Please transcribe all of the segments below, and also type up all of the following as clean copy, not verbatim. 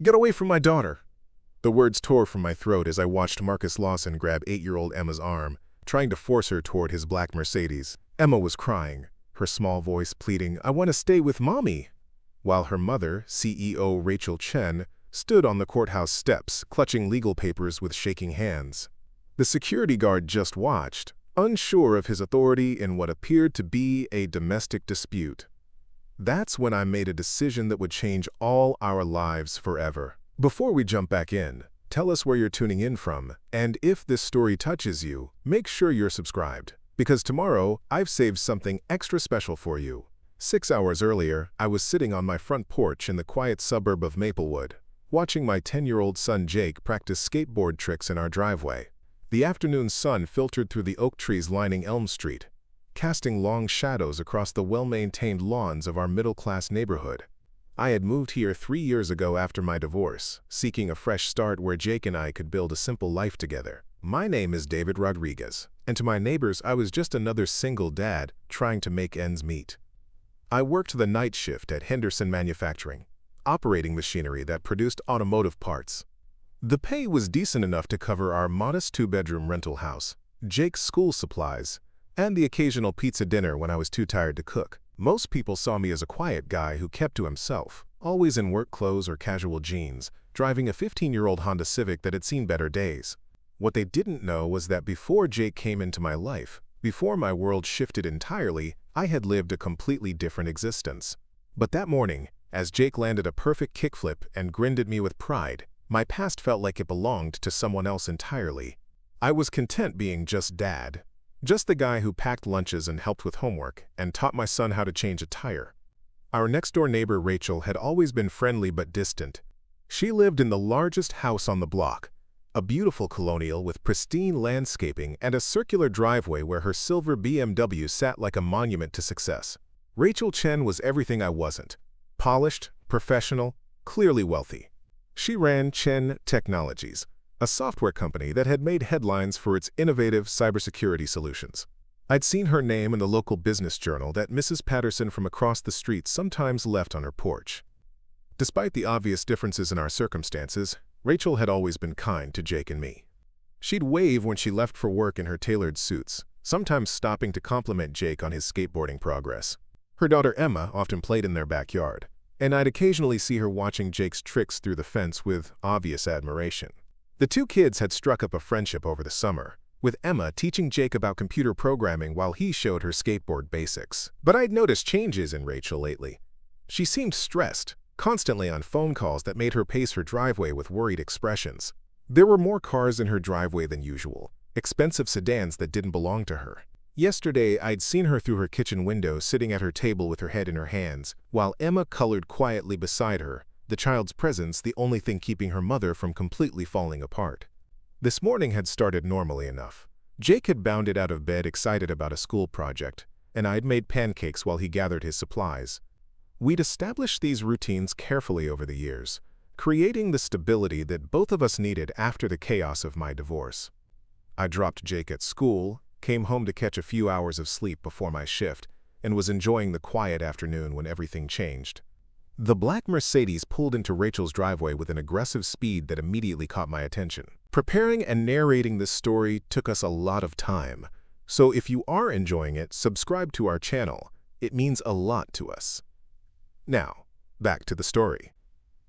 Get away from my daughter! The words tore from my throat as I watched Marcus Lawson grab 8-year-old Emma's arm, trying to force her toward his black Mercedes. Emma was crying, her small voice pleading, "I want to stay with Mommy," while her mother, CEO Rachel Chen, stood on the courthouse steps, clutching legal papers with shaking hands. The security guard just watched, unsure of his authority in what appeared to be a domestic dispute. That's when I made a decision that would change all our lives forever. Before we jump back in, tell us where you're tuning in from, and if this story touches you, make sure you're subscribed, because tomorrow I've saved something extra special for you. 6 hours earlier, I was sitting on my front porch in the quiet suburb of Maplewood, watching my 10-year-old son Jake practice skateboard tricks in our driveway. The afternoon sun filtered through the oak trees lining Elm Street, casting long shadows across the well-maintained lawns of our middle-class neighborhood. I had moved here 3 years ago after my divorce, seeking a fresh start where Jake and I could build a simple life together. My name is David Rodriguez, and to my neighbors I was just another single dad trying to make ends meet. I worked the night shift at Henderson Manufacturing, operating machinery that produced automotive parts. The pay was decent enough to cover our modest 2-bedroom rental house, Jake's school supplies, and the occasional pizza dinner when I was too tired to cook. Most people saw me as a quiet guy who kept to himself, always in work clothes or casual jeans, driving a 15-year-old Honda Civic that had seen better days. What they didn't know was that before Jake came into my life, before my world shifted entirely, I had lived a completely different existence. But that morning, as Jake landed a perfect kickflip and grinned at me with pride, my past felt like it belonged to someone else entirely. I was content being just dad. Just the guy who packed lunches and helped with homework and taught my son how to change a tire. Our next-door neighbor Rachel had always been friendly but distant. She lived in the largest house on the block, a beautiful colonial with pristine landscaping and a circular driveway where her silver BMW sat like a monument to success. Rachel Chen was everything I wasn't: polished, professional, clearly wealthy. She ran Chen Technologies, a software company that had made headlines for its innovative cybersecurity solutions. I'd seen her name in the local business journal that Mrs. Patterson from across the street sometimes left on her porch. Despite the obvious differences in our circumstances, Rachel had always been kind to Jake and me. She'd wave when she left for work in her tailored suits, sometimes stopping to compliment Jake on his skateboarding progress. Her daughter Emma often played in their backyard, and I'd occasionally see her watching Jake's tricks through the fence with obvious admiration. The two kids had struck up a friendship over the summer, with Emma teaching Jake about computer programming while he showed her skateboard basics. But I'd noticed changes in Rachel lately. She seemed stressed, constantly on phone calls that made her pace her driveway with worried expressions. There were more cars in her driveway than usual, expensive sedans that didn't belong to her. Yesterday, I'd seen her through her kitchen window sitting at her table with her head in her hands, while Emma colored quietly beside her, the child's presence the only thing keeping her mother from completely falling apart. This morning had started normally enough. Jake had bounded out of bed excited about a school project, and I'd made pancakes while he gathered his supplies. We'd established these routines carefully over the years, creating the stability that both of us needed after the chaos of my divorce. I dropped Jake at school, came home to catch a few hours of sleep before my shift, and was enjoying the quiet afternoon when everything changed. The black Mercedes pulled into Rachel's driveway with an aggressive speed that immediately caught my attention. Preparing and narrating this story took us a lot of time, so if you are enjoying it, subscribe to our channel. It means a lot to us. Now, back to the story.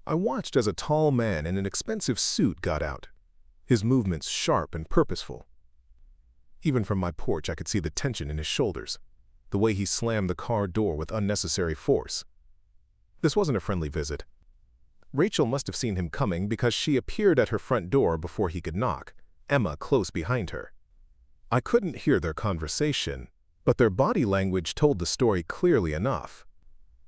I watched as a tall man in an expensive suit got out, his movements sharp and purposeful. Even from my porch, I could see the tension in his shoulders, the way he slammed the car door with unnecessary force. This wasn't a friendly visit. Rachel must have seen him coming because she appeared at her front door before he could knock, Emma close behind her. I couldn't hear their conversation, but their body language told the story clearly enough.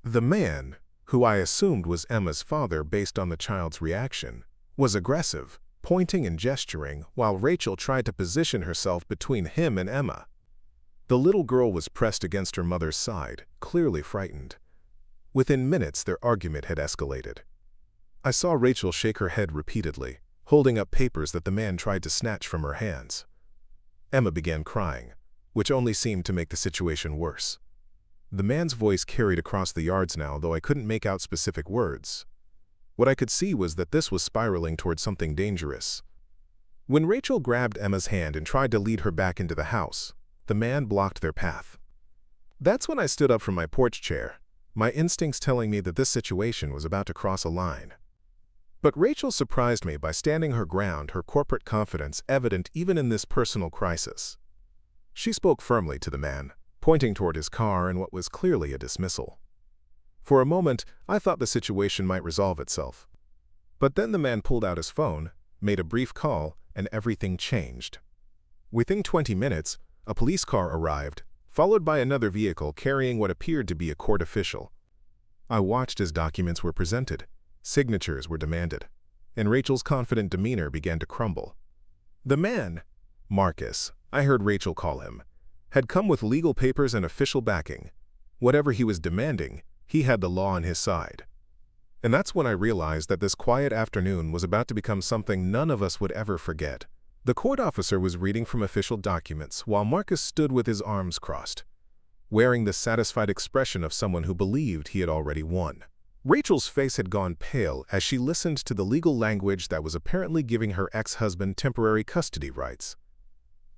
The man, who I assumed was Emma's father based on the child's reaction, was aggressive, pointing and gesturing while Rachel tried to position herself between him and Emma. The little girl was pressed against her mother's side, clearly frightened. Within minutes, their argument had escalated. I saw Rachel shake her head repeatedly, holding up papers that the man tried to snatch from her hands. Emma began crying, which only seemed to make the situation worse. The man's voice carried across the yards now, though I couldn't make out specific words. What I could see was that this was spiraling towards something dangerous. When Rachel grabbed Emma's hand and tried to lead her back into the house, the man blocked their path. That's when I stood up from my porch chair, my instincts telling me that this situation was about to cross a line. But Rachel surprised me by standing her ground, her corporate confidence evident even in this personal crisis. She spoke firmly to the man, pointing toward his car in what was clearly a dismissal. For a moment, I thought the situation might resolve itself. But then the man pulled out his phone, made a brief call, and everything changed. Within 20 minutes, a police car arrived, followed by another vehicle carrying what appeared to be a court official. I watched as documents were presented, signatures were demanded, and Rachel's confident demeanor began to crumble. The man, Marcus, I heard Rachel call him, had come with legal papers and official backing. Whatever he was demanding, he had the law on his side. And that's when I realized that this quiet afternoon was about to become something none of us would ever forget. The court officer was reading from official documents while Marcus stood with his arms crossed, wearing the satisfied expression of someone who believed he had already won. Rachel's face had gone pale as she listened to the legal language that was apparently giving her ex-husband temporary custody rights.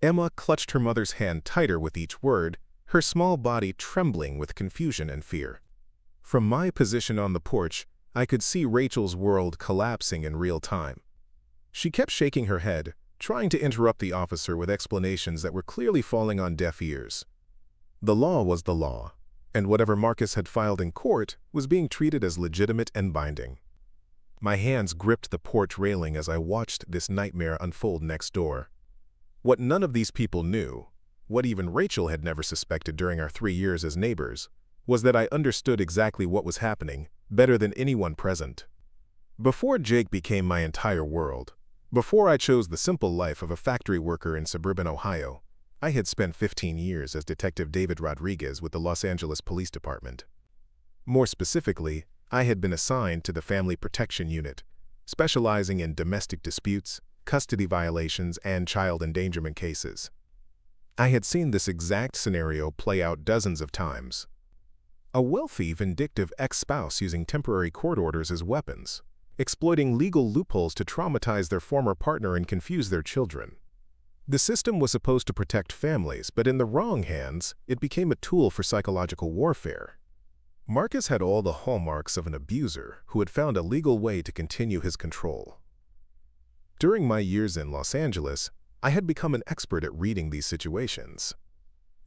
Emma clutched her mother's hand tighter with each word, her small body trembling with confusion and fear. From my position on the porch, I could see Rachel's world collapsing in real time. She kept shaking her head, trying to interrupt the officer with explanations that were clearly falling on deaf ears. The law was the law, and whatever Marcus had filed in court was being treated as legitimate and binding. My hands gripped the porch railing as I watched this nightmare unfold next door. What none of these people knew, what even Rachel had never suspected during our 3 years as neighbors, was that I understood exactly what was happening better than anyone present. Before Jake became my entire world, before I chose the simple life of a factory worker in suburban Ohio, I had spent 15 years as Detective David Rodriguez with the Los Angeles Police Department. More specifically, I had been assigned to the Family Protection Unit, specializing in domestic disputes, custody violations, and child endangerment cases. I had seen this exact scenario play out dozens of times. A wealthy, vindictive ex-spouse using temporary court orders as weapons, exploiting legal loopholes to traumatize their former partner and confuse their children. The system was supposed to protect families, but in the wrong hands, it became a tool for psychological warfare. Marcus had all the hallmarks of an abuser who had found a legal way to continue his control. During my years in Los Angeles, I had become an expert at reading these situations.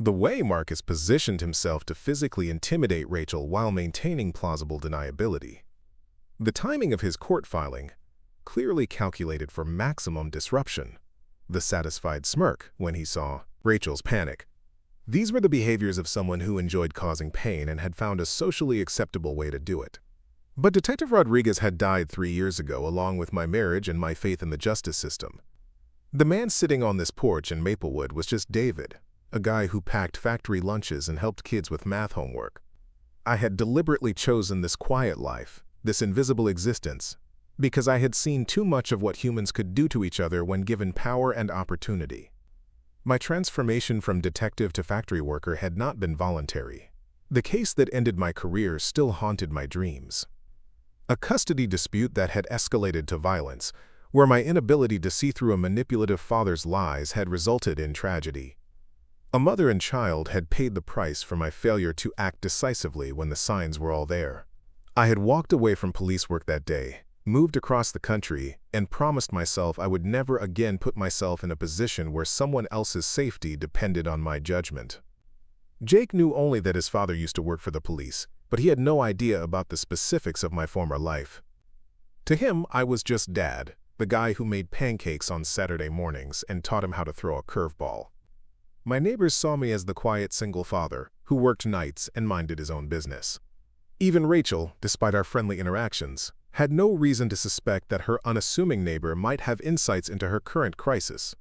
The way Marcus positioned himself to physically intimidate Rachel while maintaining plausible deniability. The timing of his court filing, clearly calculated for maximum disruption. The satisfied smirk when he saw Rachel's panic. These were the behaviors of someone who enjoyed causing pain and had found a socially acceptable way to do it. But Detective Rodriguez had died 3 years ago, along with my marriage and my faith in the justice system. The man sitting on this porch in Maplewood was just David, a guy who packed factory lunches and helped kids with math homework. I had deliberately chosen this quiet life, this invisible existence, because I had seen too much of what humans could do to each other when given power and opportunity. My transformation from detective to factory worker had not been voluntary. The case that ended my career still haunted my dreams. A custody dispute that had escalated to violence, where my inability to see through a manipulative father's lies had resulted in tragedy. A mother and child had paid the price for my failure to act decisively when the signs were all there. I had walked away from police work that day, moved across the country, and promised myself I would never again put myself in a position where someone else's safety depended on my judgment. Jake knew only that his father used to work for the police, but he had no idea about the specifics of my former life. To him, I was just Dad, the guy who made pancakes on Saturday mornings and taught him how to throw a curveball. My neighbors saw me as the quiet single father who worked nights and minded his own business. Even Rachel, despite our friendly interactions, had no reason to suspect that her unassuming neighbor might have insights into her current crisis.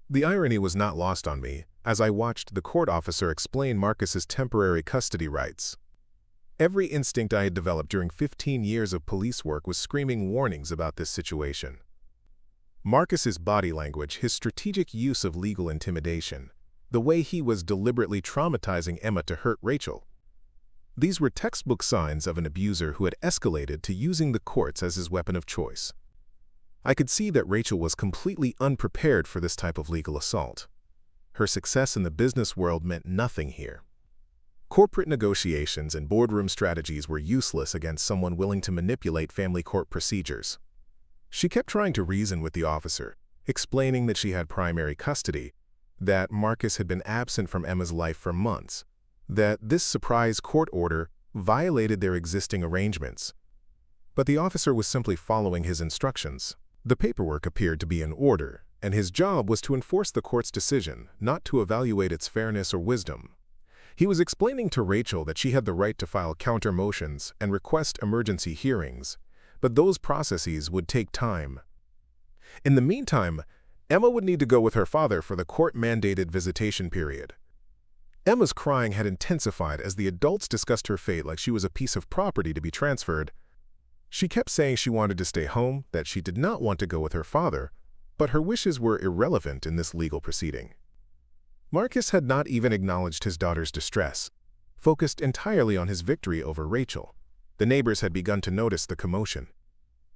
The irony was not lost on me as I watched the court officer explain Marcus's temporary custody rights. Every instinct I had developed during 15 years of police work was screaming warnings about this situation. Marcus's body language, his strategic use of legal intimidation, the way he was deliberately traumatizing Emma to hurt Rachel. These were textbook signs of an abuser who had escalated to using the courts as his weapon of choice. I could see that Rachel was completely unprepared for this type of legal assault. Her success in the business world meant nothing here. Corporate negotiations and boardroom strategies were useless against someone willing to manipulate family court procedures. She kept trying to reason with the officer, explaining that she had primary custody, that Marcus had been absent from Emma's life for months, that this surprise court order violated their existing arrangements. But the officer was simply following his instructions. The paperwork appeared to be in order, and his job was to enforce the court's decision, not to evaluate its fairness or wisdom. He was explaining to Rachel that she had the right to file counter motions and request emergency hearings, but those processes would take time. In the meantime, Emma would need to go with her father for the court-mandated visitation period. Emma's crying had intensified as the adults discussed her fate like she was a piece of property to be transferred. She kept saying she wanted to stay home, that she did not want to go with her father, but her wishes were irrelevant in this legal proceeding. Marcus had not even acknowledged his daughter's distress, focused entirely on his victory over Rachel. The neighbors had begun to notice the commotion.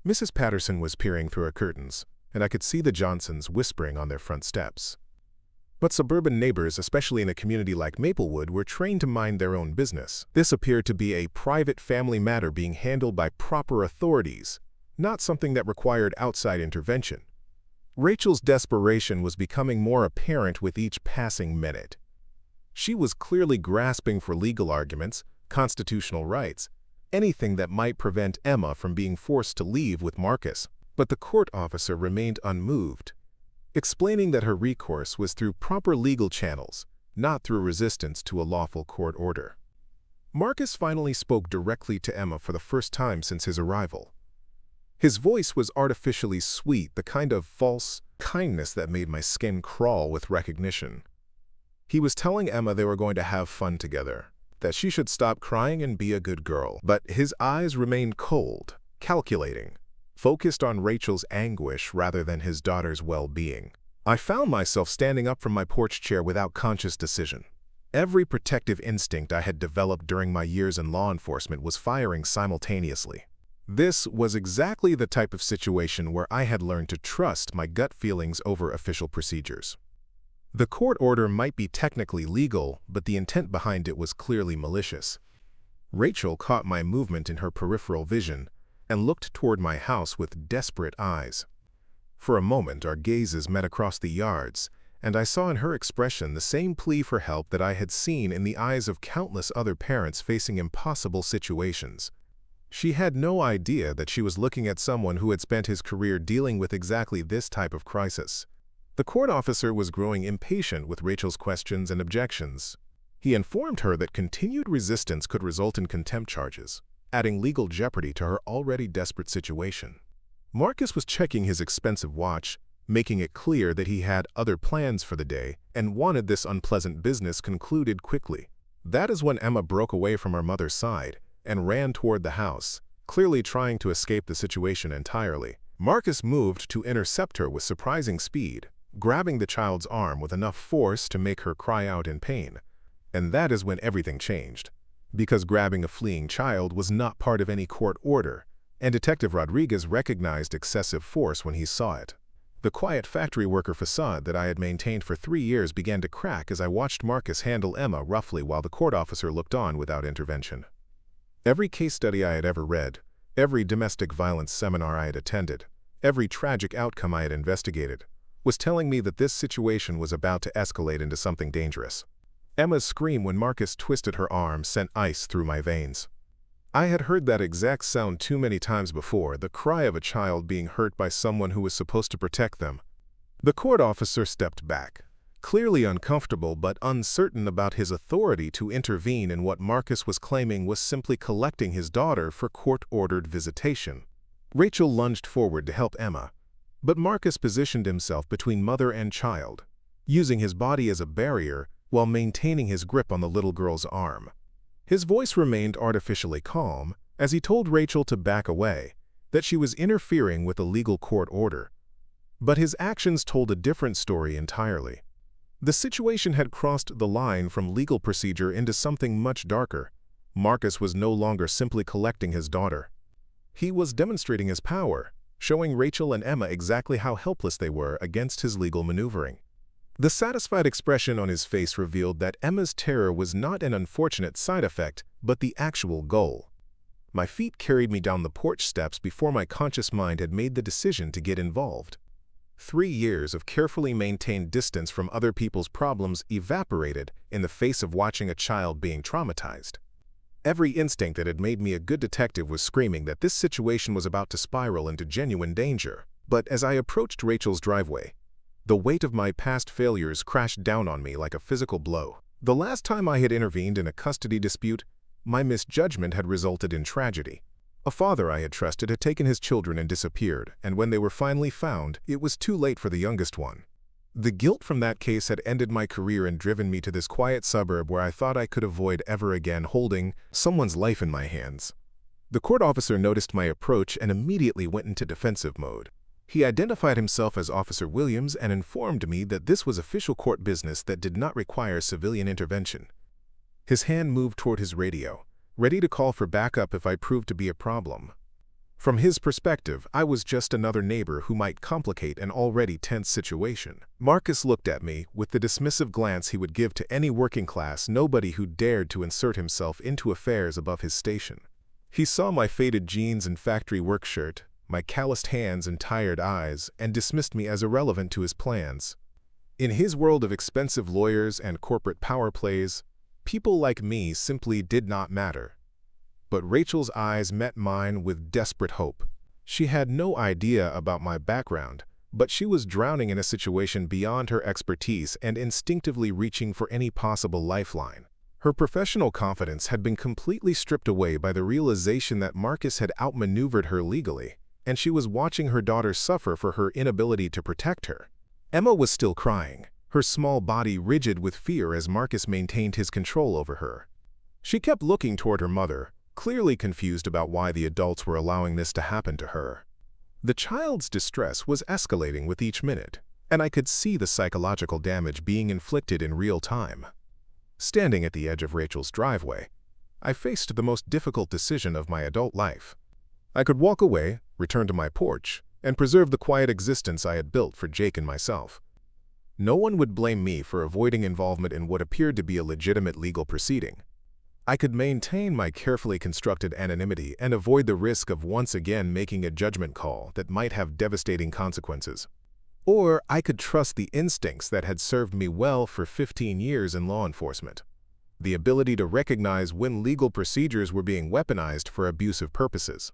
Mrs. Patterson was peering through her curtains, and I could see the Johnsons whispering on their front steps. But suburban neighbors, especially in a community like Maplewood, were trained to mind their own business. This appeared to be a private family matter being handled by proper authorities, not something that required outside intervention. Rachel's desperation was becoming more apparent with each passing minute. She was clearly grasping for legal arguments, constitutional rights, anything that might prevent Emma from being forced to leave with Marcus. But the court officer remained unmoved, explaining that her recourse was through proper legal channels, not through resistance to a lawful court order. Marcus finally spoke directly to Emma for the first time since his arrival. His voice was artificially sweet, the kind of false kindness that made my skin crawl with recognition. He was telling Emma they were going to have fun together, that she should stop crying and be a good girl. But his eyes remained cold, calculating, focused on Rachel's anguish rather than his daughter's well-being. I found myself standing up from my porch chair without conscious decision. Every protective instinct I had developed during my years in law enforcement was firing simultaneously. This was exactly the type of situation where I had learned to trust my gut feelings over official procedures. The court order might be technically legal, but the intent behind it was clearly malicious. Rachel caught my movement in her peripheral vision and looked toward my house with desperate eyes. For a moment, our gazes met across the yards, and I saw in her expression the same plea for help that I had seen in the eyes of countless other parents facing impossible situations. She had no idea that she was looking at someone who had spent his career dealing with exactly this type of crisis. The court officer was growing impatient with Rachel's questions and objections. He informed her that continued resistance could result in contempt charges, adding legal jeopardy to her already desperate situation. Marcus was checking his expensive watch, making it clear that he had other plans for the day and wanted this unpleasant business concluded quickly. That is when Emma broke away from her mother's side and ran toward the house, clearly trying to escape the situation entirely. Marcus moved to intercept her with surprising speed, grabbing the child's arm with enough force to make her cry out in pain. And that is when everything changed, because grabbing a fleeing child was not part of any court order, and Detective Rodriguez recognized excessive force when he saw it. The quiet factory worker facade that I had maintained for 3 years began to crack as I watched Marcus handle Emma roughly while the court officer looked on without intervention. Every case study I had ever read, every domestic violence seminar I had attended, every tragic outcome I had investigated, was telling me that this situation was about to escalate into something dangerous. Emma's scream when Marcus twisted her arm sent ice through my veins. I had heard that exact sound too many times before, the cry of a child being hurt by someone who was supposed to protect them. The court officer stepped back, clearly uncomfortable but uncertain about his authority to intervene in what Marcus was claiming was simply collecting his daughter for court-ordered visitation. Rachel lunged forward to help Emma, but Marcus positioned himself between mother and child, using his body as a barrier while maintaining his grip on the little girl's arm. His voice remained artificially calm as he told Rachel to back away, that she was interfering with a legal court order. But his actions told a different story entirely. The situation had crossed the line from legal procedure into something much darker. Marcus was no longer simply collecting his daughter. He was demonstrating his power, showing Rachel and Emma exactly how helpless they were against his legal maneuvering. The satisfied expression on his face revealed that Emma's terror was not an unfortunate side effect, but the actual goal. My feet carried me down the porch steps before my conscious mind had made the decision to get involved. 3 years of carefully maintained distance from other people's problems evaporated in the face of watching a child being traumatized. Every instinct that had made me a good detective was screaming that this situation was about to spiral into genuine danger. But as I approached Rachel's driveway, the weight of my past failures crashed down on me like a physical blow. The last time I had intervened in a custody dispute, my misjudgment had resulted in tragedy. A father I had trusted had taken his children and disappeared, and when they were finally found, it was too late for the youngest one. The guilt from that case had ended my career and driven me to this quiet suburb where I thought I could avoid ever again holding someone's life in my hands. The court officer noticed my approach and immediately went into defensive mode. He identified himself as Officer Williams and informed me that this was official court business that did not require civilian intervention. His hand moved toward his radio, ready to call for backup if I proved to be a problem. From his perspective, I was just another neighbor who might complicate an already tense situation. Marcus looked at me with the dismissive glance he would give to any working-class nobody who dared to insert himself into affairs above his station. He saw my faded jeans and factory work shirt, my calloused hands and tired eyes, and dismissed me as irrelevant to his plans. In his world of expensive lawyers and corporate power plays, people like me simply did not matter. But Rachel's eyes met mine with desperate hope. She had no idea about my background, but she was drowning in a situation beyond her expertise and instinctively reaching for any possible lifeline. Her professional confidence had been completely stripped away by the realization that Marcus had outmaneuvered her legally, and she was watching her daughter suffer for her inability to protect her. Emma was still crying, her small body rigid with fear as Marcus maintained his control over her. She kept looking toward her mother, clearly confused about why the adults were allowing this to happen to her. The child's distress was escalating with each minute, and I could see the psychological damage being inflicted in real time. Standing at the edge of Rachel's driveway, I faced the most difficult decision of my adult life. I could walk away, return to my porch, and preserve the quiet existence I had built for Jake and myself. No one would blame me for avoiding involvement in what appeared to be a legitimate legal proceeding. I could maintain my carefully constructed anonymity and avoid the risk of once again making a judgment call that might have devastating consequences. Or I could trust the instincts that had served me well for 15 years in law enforcement. The ability to recognize when legal procedures were being weaponized for abusive purposes.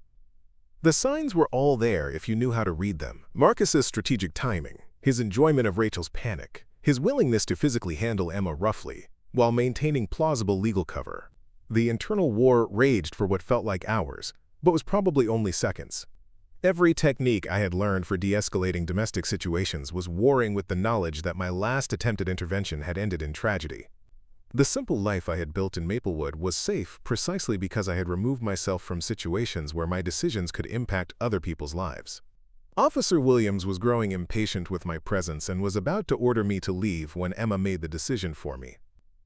The signs were all there if you knew how to read them. Marcus's strategic timing, his enjoyment of Rachel's panic, his willingness to physically handle Emma roughly, while maintaining plausible legal cover. The internal war raged for what felt like hours, but was probably only seconds. Every technique I had learned for de-escalating domestic situations was warring with the knowledge that my last attempted intervention had ended in tragedy. The simple life I had built in Maplewood was safe precisely because I had removed myself from situations where my decisions could impact other people's lives. Officer Williams was growing impatient with my presence and was about to order me to leave when Emma made the decision for me.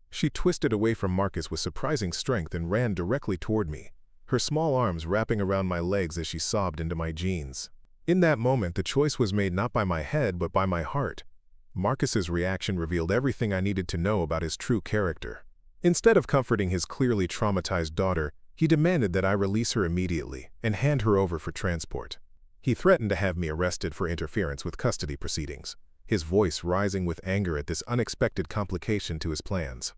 She twisted away from Marcus with surprising strength and ran directly toward me, her small arms wrapping around my legs as she sobbed into my jeans. In that moment, the choice was made not by my head but by my heart. Marcus's reaction revealed everything I needed to know about his true character. Instead of comforting his clearly traumatized daughter, he demanded that I release her immediately and hand her over for transport. He threatened to have me arrested for interference with custody proceedings, his voice rising with anger at this unexpected complication to his plans.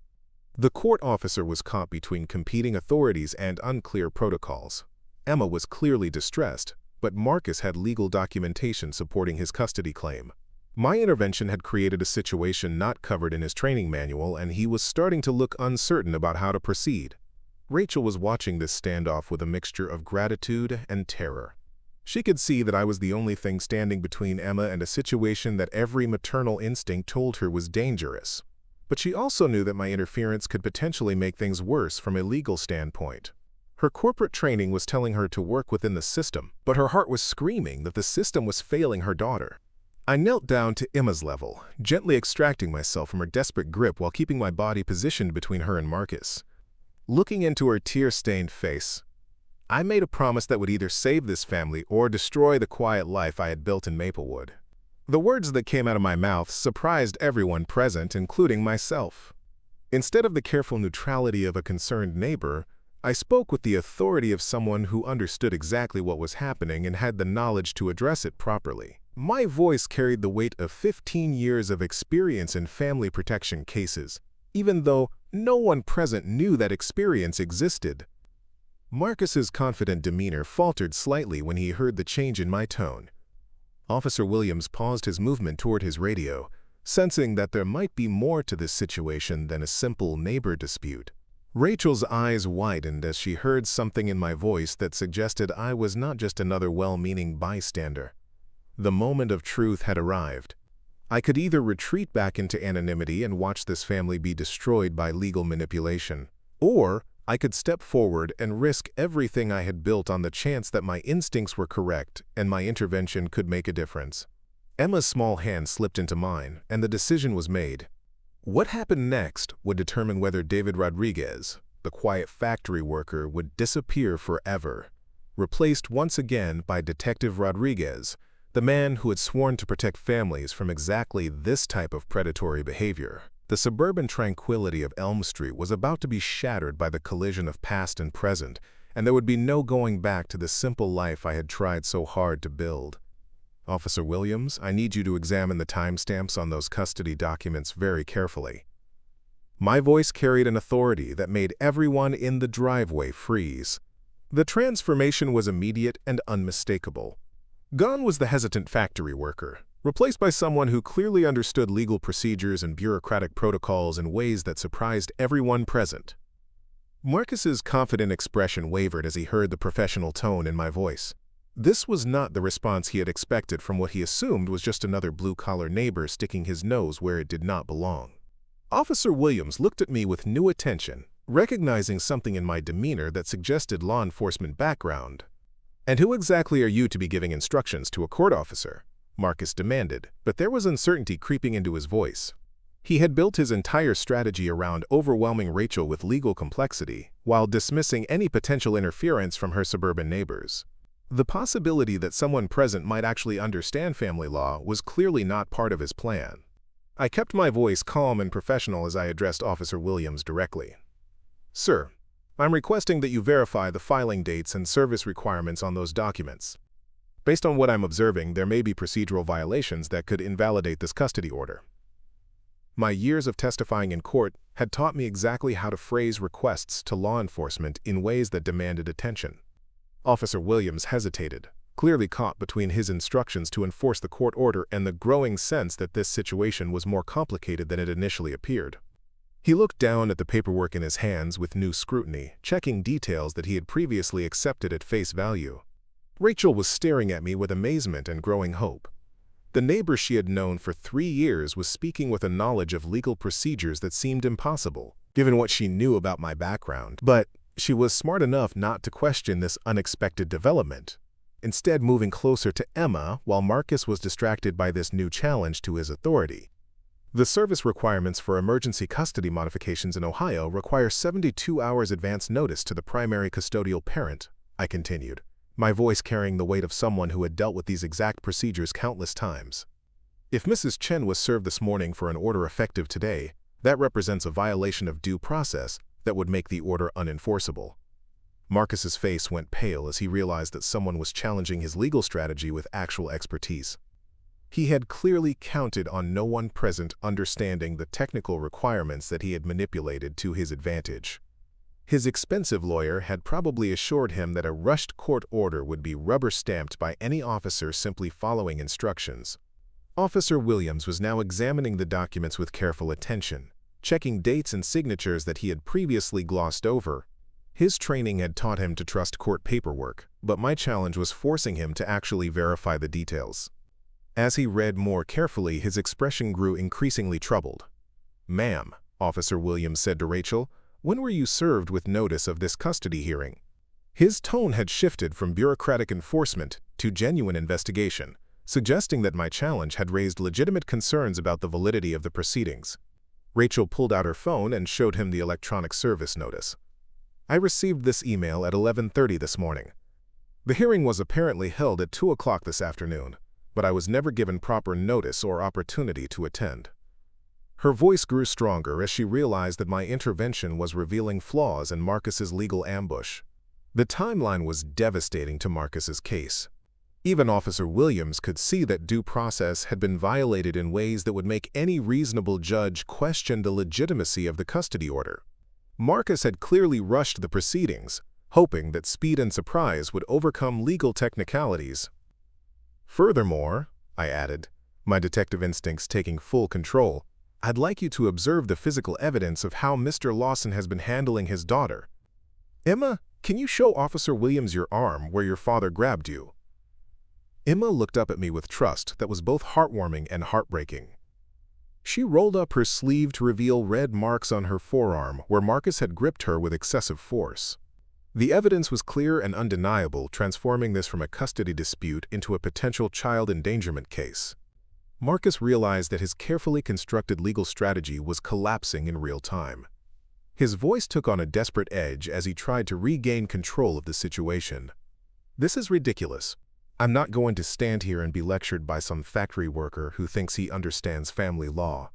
The court officer was caught between competing authorities and unclear protocols. Emma was clearly distressed, but Marcus had legal documentation supporting his custody claim. My intervention had created a situation not covered in his training manual, and he was starting to look uncertain about how to proceed. Rachel was watching this standoff with a mixture of gratitude and terror. She could see that I was the only thing standing between Emma and a situation that every maternal instinct told her was dangerous. But she also knew that my interference could potentially make things worse from a legal standpoint. Her corporate training was telling her to work within the system, but her heart was screaming that the system was failing her daughter. I knelt down to Emma's level, gently extracting myself from her desperate grip while keeping my body positioned between her and Marcus. Looking into her tear-stained face, I made a promise that would either save this family or destroy the quiet life I had built in Maplewood. The words that came out of my mouth surprised everyone present, including myself. Instead of the careful neutrality of a concerned neighbor, I spoke with the authority of someone who understood exactly what was happening and had the knowledge to address it properly. My voice carried the weight of 15 years of experience in family protection cases, even though no one present knew that experience existed. Marcus's confident demeanor faltered slightly when he heard the change in my tone. Officer Williams paused his movement toward his radio, sensing that there might be more to this situation than a simple neighbor dispute. Rachel's eyes widened as she heard something in my voice that suggested I was not just another well-meaning bystander. The moment of truth had arrived. I could either retreat back into anonymity and watch this family be destroyed by legal manipulation, or I could step forward and risk everything I had built on the chance that my instincts were correct and my intervention could make a difference. Emma's small hand slipped into mine, and the decision was made. What happened next would determine whether David Rodriguez, the quiet factory worker, would disappear forever, replaced once again by Detective Rodriguez, the man who had sworn to protect families from exactly this type of predatory behavior. The suburban tranquility of Elm Street was about to be shattered by the collision of past and present, and there would be no going back to the simple life I had tried so hard to build. Officer Williams, I need you to examine the timestamps on those custody documents very carefully. My voice carried an authority that made everyone in the driveway freeze. The transformation was immediate and unmistakable. Gone was the hesitant factory worker, replaced by someone who clearly understood legal procedures and bureaucratic protocols in ways that surprised everyone present. Marcus's confident expression wavered as he heard the professional tone in my voice. This was not the response he had expected from what he assumed was just another blue-collar neighbor sticking his nose where it did not belong. Officer Williams looked at me with new attention, recognizing something in my demeanor that suggested law enforcement background. "And who exactly are you to be giving instructions to a court officer?" Marcus demanded, but there was uncertainty creeping into his voice. He had built his entire strategy around overwhelming Rachel with legal complexity, while dismissing any potential interference from her suburban neighbors. The possibility that someone present might actually understand family law was clearly not part of his plan. I kept my voice calm and professional as I addressed Officer Williams directly. "Sir, I'm requesting that you verify the filing dates and service requirements on those documents. Based on what I'm observing, there may be procedural violations that could invalidate this custody order." My years of testifying in court had taught me exactly how to phrase requests to law enforcement in ways that demanded attention. Officer Williams hesitated, clearly caught between his instructions to enforce the court order and the growing sense that this situation was more complicated than it initially appeared. He looked down at the paperwork in his hands with new scrutiny, checking details that he had previously accepted at face value. Rachel was staring at me with amazement and growing hope. The neighbor she had known for 3 years was speaking with a knowledge of legal procedures that seemed impossible, given what she knew about my background. But she was smart enough not to question this unexpected development, instead moving closer to Emma while Marcus was distracted by this new challenge to his authority. "The service requirements for emergency custody modifications in Ohio require 72 hours advance notice to the primary custodial parent," I continued, my voice carrying the weight of someone who had dealt with these exact procedures countless times. "If Mrs. Chen was served this morning for an order effective today, that represents a violation of due process that would make the order unenforceable." Marcus's face went pale as he realized that someone was challenging his legal strategy with actual expertise. He had clearly counted on no one present understanding the technical requirements that he had manipulated to his advantage. His expensive lawyer had probably assured him that a rushed court order would be rubber-stamped by any officer simply following instructions. Officer Williams was now examining the documents with careful attention, checking dates and signatures that he had previously glossed over. His training had taught him to trust court paperwork, but my challenge was forcing him to actually verify the details. As he read more carefully, his expression grew increasingly troubled. "Ma'am," Officer Williams said to Rachel, "when were you served with notice of this custody hearing?" His tone had shifted from bureaucratic enforcement to genuine investigation, suggesting that my challenge had raised legitimate concerns about the validity of the proceedings. Rachel pulled out her phone and showed him the electronic service notice. I received this email at 11:30 this morning. The hearing was apparently held at 2 o'clock this afternoon, but I was never given proper notice or opportunity to attend. Her voice grew stronger as she realized that my intervention was revealing flaws in Marcus's legal ambush. The timeline was devastating to Marcus's case. Even Officer Williams could see that due process had been violated in ways that would make any reasonable judge question the legitimacy of the custody order. Marcus had clearly rushed the proceedings, hoping that speed and surprise would overcome legal technicalities. Furthermore, I added, my detective instincts taking full control, I'd like you to observe the physical evidence of how Mr. Lawson has been handling his daughter. Emma, can you show Officer Williams your arm where your father grabbed you? Emma looked up at me with trust that was both heartwarming and heartbreaking. She rolled up her sleeve to reveal red marks on her forearm where Marcus had gripped her with excessive force. The evidence was clear and undeniable, transforming this from a custody dispute into a potential child endangerment case. Marcus realized that his carefully constructed legal strategy was collapsing in real time. His voice took on a desperate edge as he tried to regain control of the situation. This is ridiculous. I'm not going to stand here and be lectured by some factory worker who thinks he understands family law.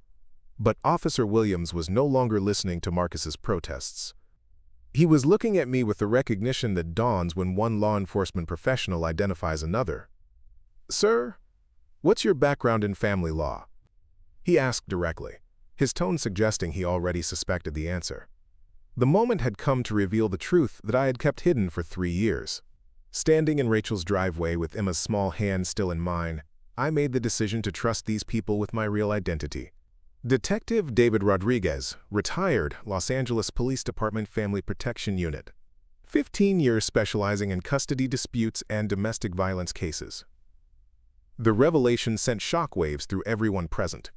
But Officer Williams was no longer listening to Marcus's protests. He was looking at me with the recognition that dawns when one law enforcement professional identifies another. Sir, what's your background in family law? He asked directly, his tone suggesting he already suspected the answer. The moment had come to reveal the truth that I had kept hidden for 3 years. Standing in Rachel's driveway with Emma's small hand still in mine, I made the decision to trust these people with my real identity. Detective David Rodriguez, retired, Los Angeles Police Department Family Protection Unit. 15 years specializing in custody disputes and domestic violence cases. The revelation sent shockwaves through everyone present.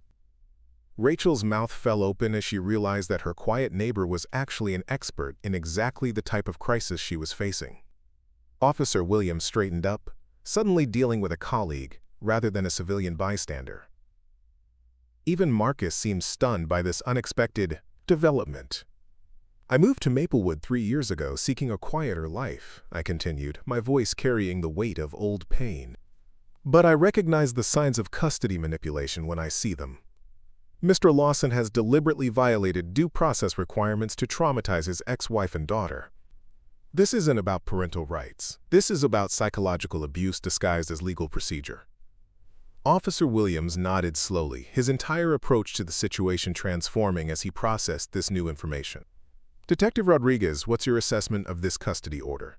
Rachel's mouth fell open as she realized that her quiet neighbor was actually an expert in exactly the type of crisis she was facing. Officer Williams straightened up, suddenly dealing with a colleague rather than a civilian bystander. Even Marcus seemed stunned by this unexpected development. I moved to Maplewood 3 years ago seeking a quieter life, I continued, my voice carrying the weight of old pain. But I recognize the signs of custody manipulation when I see them. Mr. Lawson has deliberately violated due process requirements to traumatize his ex-wife and daughter. This isn't about parental rights. This is about psychological abuse disguised as legal procedure. Officer Williams nodded slowly, his entire approach to the situation transforming as he processed this new information. Detective Rodriguez, what's your assessment of this custody order?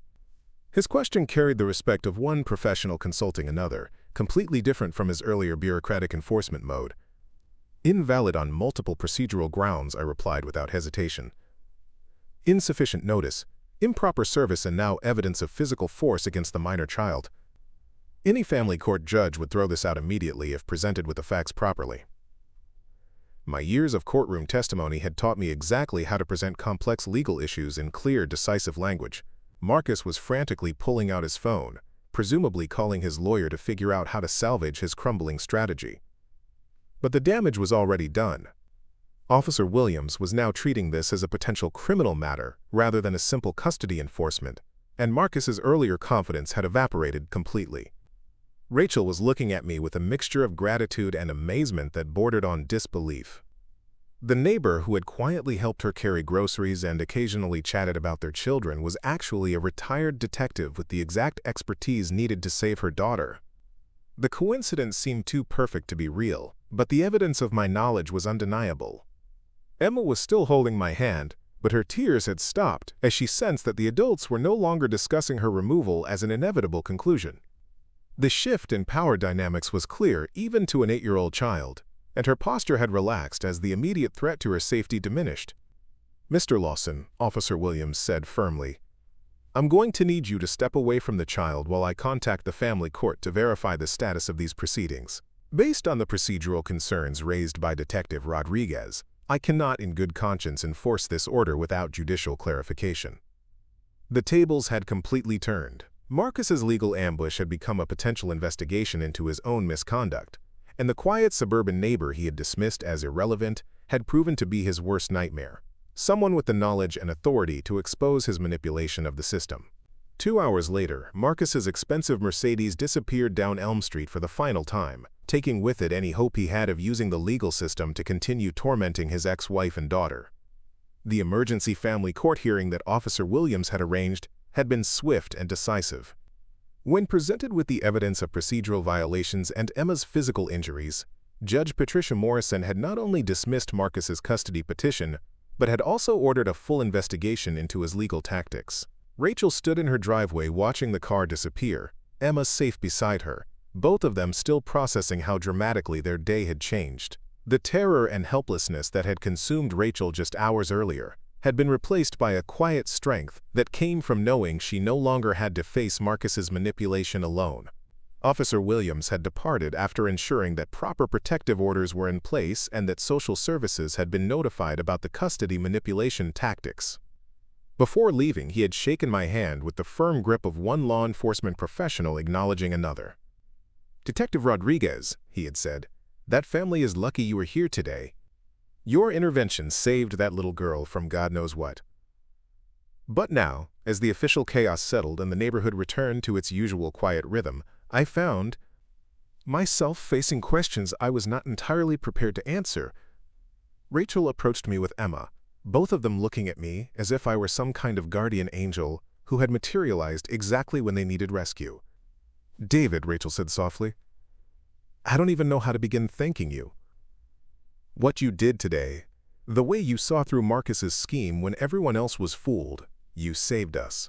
His question carried the respect of one professional consulting another, completely different from his earlier bureaucratic enforcement mode. Invalid on multiple procedural grounds, I replied without hesitation. Insufficient notice, improper service, and now evidence of physical force against the minor child. Any family court judge would throw this out immediately if presented with the facts properly. My years of courtroom testimony had taught me exactly how to present complex legal issues in clear, decisive language. Marcus was frantically pulling out his phone, presumably calling his lawyer to figure out how to salvage his crumbling strategy. But the damage was already done. Officer Williams was now treating this as a potential criminal matter rather than a simple custody enforcement, and Marcus's earlier confidence had evaporated completely. Rachel was looking at me with a mixture of gratitude and amazement that bordered on disbelief. The neighbor who had quietly helped her carry groceries and occasionally chatted about their children was actually a retired detective with the exact expertise needed to save her daughter. The coincidence seemed too perfect to be real, but the evidence of my knowledge was undeniable. Emma was still holding my hand, but her tears had stopped as she sensed that the adults were no longer discussing her removal as an inevitable conclusion. The shift in power dynamics was clear even to an 8-year-old child, and her posture had relaxed as the immediate threat to her safety diminished. Mr. Lawson, Officer Williams said firmly, I'm going to need you to step away from the child while I contact the family court to verify the status of these proceedings. Based on the procedural concerns raised by Detective Rodriguez, I cannot in good conscience enforce this order without judicial clarification. The tables had completely turned. Marcus's legal ambush had become a potential investigation into his own misconduct, and the quiet suburban neighbor he had dismissed as irrelevant had proven to be his worst nightmare. someone with the knowledge and authority to expose his manipulation of the system. 2 hours later, Marcus's expensive Mercedes disappeared down Elm Street for the final time, taking with it any hope he had of using the legal system to continue tormenting his ex-wife and daughter. The emergency family court hearing that Officer Williams had arranged had been swift and decisive. When presented with the evidence of procedural violations and Emma's physical injuries, Judge Patricia Morrison had not only dismissed Marcus's custody petition, but had also ordered a full investigation into his legal tactics. Rachel stood in her driveway watching the car disappear, Emma safe beside her, both of them still processing how dramatically their day had changed. The terror and helplessness that had consumed Rachel just hours earlier had been replaced by a quiet strength that came from knowing she no longer had to face Marcus's manipulation alone. Officer Williams had departed after ensuring that proper protective orders were in place and that social services had been notified about the custody manipulation tactics. Before leaving, he had shaken my hand with the firm grip of one law enforcement professional acknowledging another. "Detective Rodriguez," he had said, "that family is lucky you were here today. Your intervention saved that little girl from God knows what." But now, as the official chaos settled and the neighborhood returned to its usual quiet rhythm, I found myself facing questions I was not entirely prepared to answer. Rachel approached me with Emma, both of them looking at me as if I were some kind of guardian angel who had materialized exactly when they needed rescue. "David," Rachel said softly, "I don't even know how to begin thanking you. What you did today, the way you saw through Marcus's scheme when everyone else was fooled, you saved us."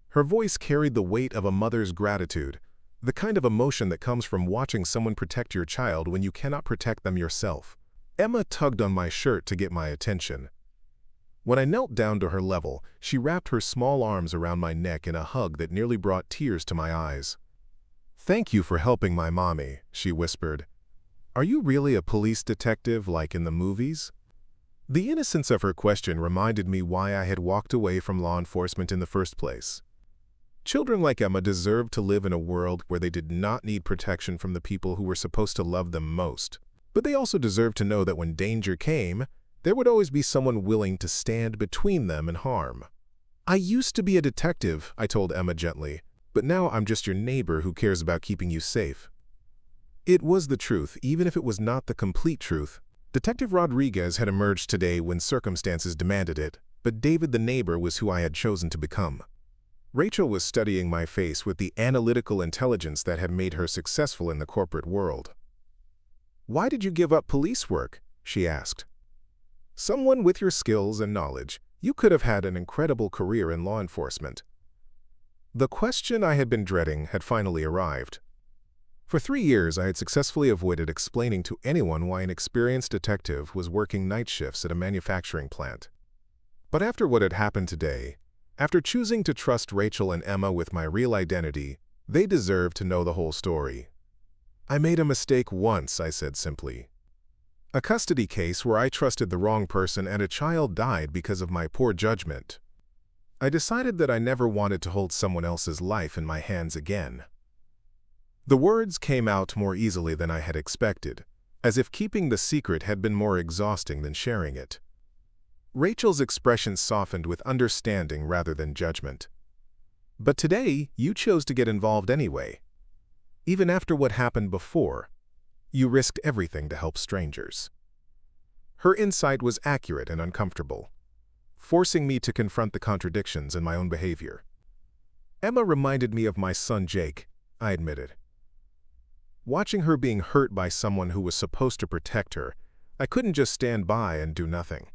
Her voice carried the weight of a mother's gratitude, the kind of emotion that comes from watching someone protect your child when you cannot protect them yourself. Emma tugged on my shirt to get my attention. When I knelt down to her level, she wrapped her small arms around my neck in a hug that nearly brought tears to my eyes. "Thank you for helping my mommy," she whispered. "Are you really a police detective like in the movies?" The innocence of her question reminded me why I had walked away from law enforcement in the first place. Children like Emma deserved to live in a world where they did not need protection from the people who were supposed to love them most. But they also deserved to know that when danger came, there would always be someone willing to stand between them and harm. "I used to be a detective," I told Emma gently, "but now I'm just your neighbor who cares about keeping you safe." It was the truth, even if it was not the complete truth. Detective Rodriguez had emerged today when circumstances demanded it, but David the neighbor was who I had chosen to become. Rachel was studying my face with the analytical intelligence that had made her successful in the corporate world. "Why did you give up police work?" she asked. "Someone with your skills and knowledge, you could have had an incredible career in law enforcement." The question I had been dreading had finally arrived. For 3 years, I had successfully avoided explaining to anyone why an experienced detective was working night shifts at a manufacturing plant. But after what had happened today, after choosing to trust Rachel and Emma with my real identity, they deserved to know the whole story. "I made a mistake once," I said simply. "A custody case where I trusted the wrong person and a child died because of my poor judgment. I decided that I never wanted to hold someone else's life in my hands again." The words came out more easily than I had expected, as if keeping the secret had been more exhausting than sharing it. Rachel's expression softened with understanding rather than judgment. "But today, you chose to get involved anyway. Even after what happened before, you risked everything to help strangers." Her insight was accurate and uncomfortable, forcing me to confront the contradictions in my own behavior. "Emma reminded me of my son Jake," I admitted. Watching her being hurt by someone who was supposed to protect her, I couldn't just stand by and do nothing.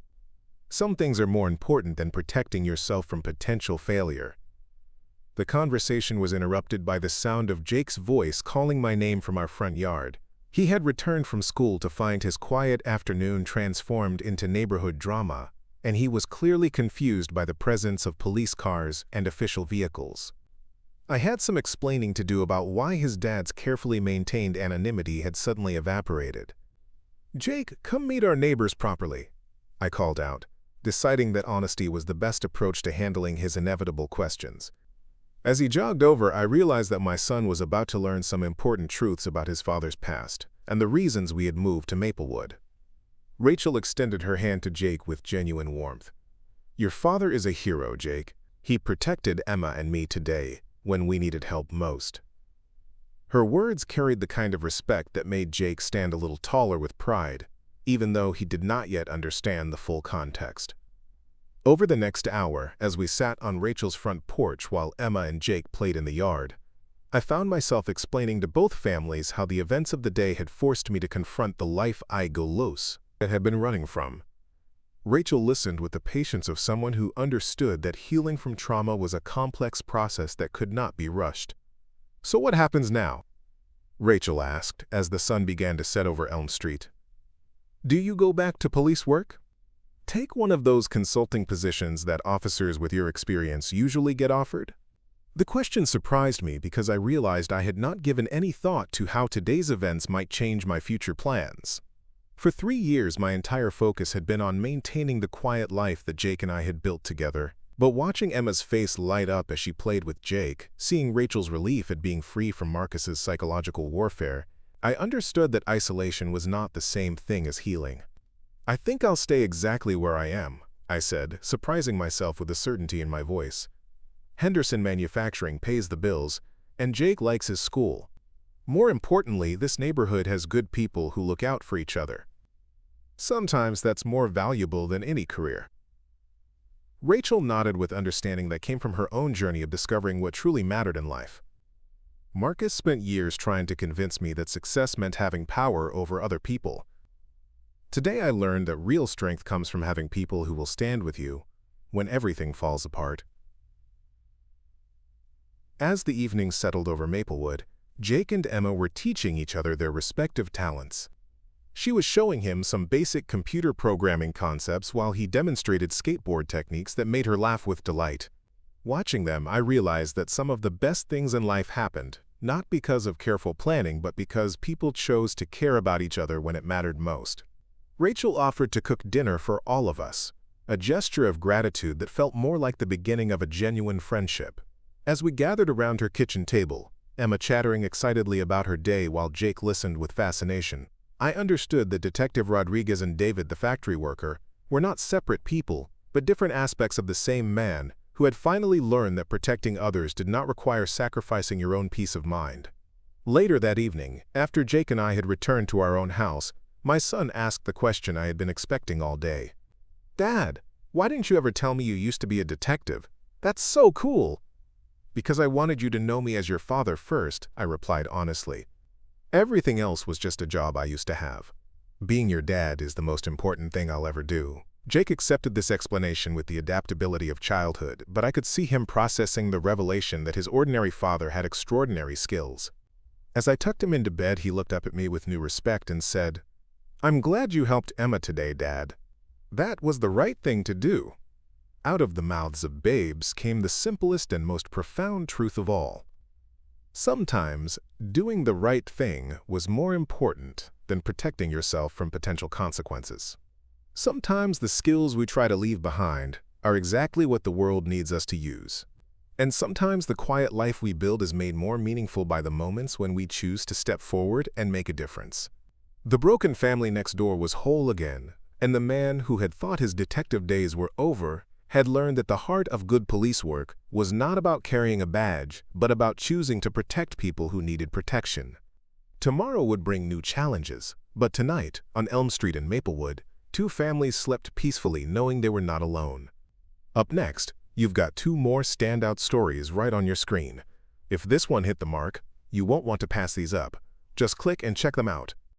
Some things are more important than protecting yourself from potential failure. The conversation was interrupted by the sound of Jake's voice calling my name from our front yard. He had returned from school to find his quiet afternoon transformed into neighborhood drama, and he was clearly confused by the presence of police cars and official vehicles. I had some explaining to do about why his dad's carefully maintained anonymity had suddenly evaporated. "Jake, come meet our neighbors properly," I called out, deciding that honesty was the best approach to handling his inevitable questions. As he jogged over, I realized that my son was about to learn some important truths about his father's past and the reasons we had moved to Maplewood. Rachel extended her hand to Jake with genuine warmth. "Your father is a hero, Jake. He protected Emma and me today, when we needed help most." Her words carried the kind of respect that made Jake stand a little taller with pride, even though he did not yet understand the full context. Over the next hour, as we sat on Rachel's front porch while Emma and Jake played in the yard, I found myself explaining to both families how the events of the day had forced me to confront the life I had been running from. Rachel listened with the patience of someone who understood that healing from trauma was a complex process that could not be rushed. "So what happens now?" Rachel asked as the sun began to set over Elm Street. "Do you go back to police work? Take one of those consulting positions that officers with your experience usually get offered?" The question surprised me because I realized I had not given any thought to how today's events might change my future plans. For 3 years, my entire focus had been on maintaining the quiet life that Jake and I had built together. But watching Emma's face light up as she played with Jake, seeing Rachel's relief at being free from Marcus's psychological warfare, I understood that isolation was not the same thing as healing. "I think I'll stay exactly where I am," I said, surprising myself with the certainty in my voice. "Henderson Manufacturing pays the bills, and Jake likes his school. More importantly, this neighborhood has good people who look out for each other. Sometimes that's more valuable than any career." Rachel nodded with understanding that came from her own journey of discovering what truly mattered in life. Marcus spent years trying to convince me that success meant having power over other people. Today I learned that real strength comes from having people who will stand with you when everything falls apart. As the evening settled over Maplewood, Jake and Emma were teaching each other their respective talents. She was showing him some basic computer programming concepts while he demonstrated skateboard techniques that made her laugh with delight. Watching them, I realized that some of the best things in life happened, not because of careful planning, but because people chose to care about each other when it mattered most. Rachel offered to cook dinner for all of us, a gesture of gratitude that felt more like the beginning of a genuine friendship. As we gathered around her kitchen table, Emma chattering excitedly about her day while Jake listened with fascination, I understood that Detective Rodriguez and David, the factory worker, were not separate people, but different aspects of the same man who had finally learned that protecting others did not require sacrificing your own peace of mind. Later that evening, after Jake and I had returned to our own house, my son asked the question I had been expecting all day. "Dad, why didn't you ever tell me you used to be a detective? That's so cool!" "Because I wanted you to know me as your father first," I replied honestly. "Everything else was just a job I used to have. Being your dad is the most important thing I'll ever do." Jake accepted this explanation with the adaptability of childhood, but I could see him processing the revelation that his ordinary father had extraordinary skills. As I tucked him into bed, he looked up at me with new respect and said, "I'm glad you helped Emma today, Dad. That was the right thing to do." Out of the mouths of babes came the simplest and most profound truth of all. Sometimes, doing the right thing was more important than protecting yourself from potential consequences. Sometimes the skills we try to leave behind are exactly what the world needs us to use. And sometimes the quiet life we build is made more meaningful by the moments when we choose to step forward and make a difference. The broken family next door was whole again, and the man who had thought his detective days were over had learned that the heart of good police work was not about carrying a badge, but about choosing to protect people who needed protection. Tomorrow would bring new challenges, but tonight, on Elm Street in Maplewood, 2 families slept peacefully knowing they were not alone. Up next, you've got 2 more standout stories right on your screen. If this one hit the mark, you won't want to pass these up. Just click and check them out.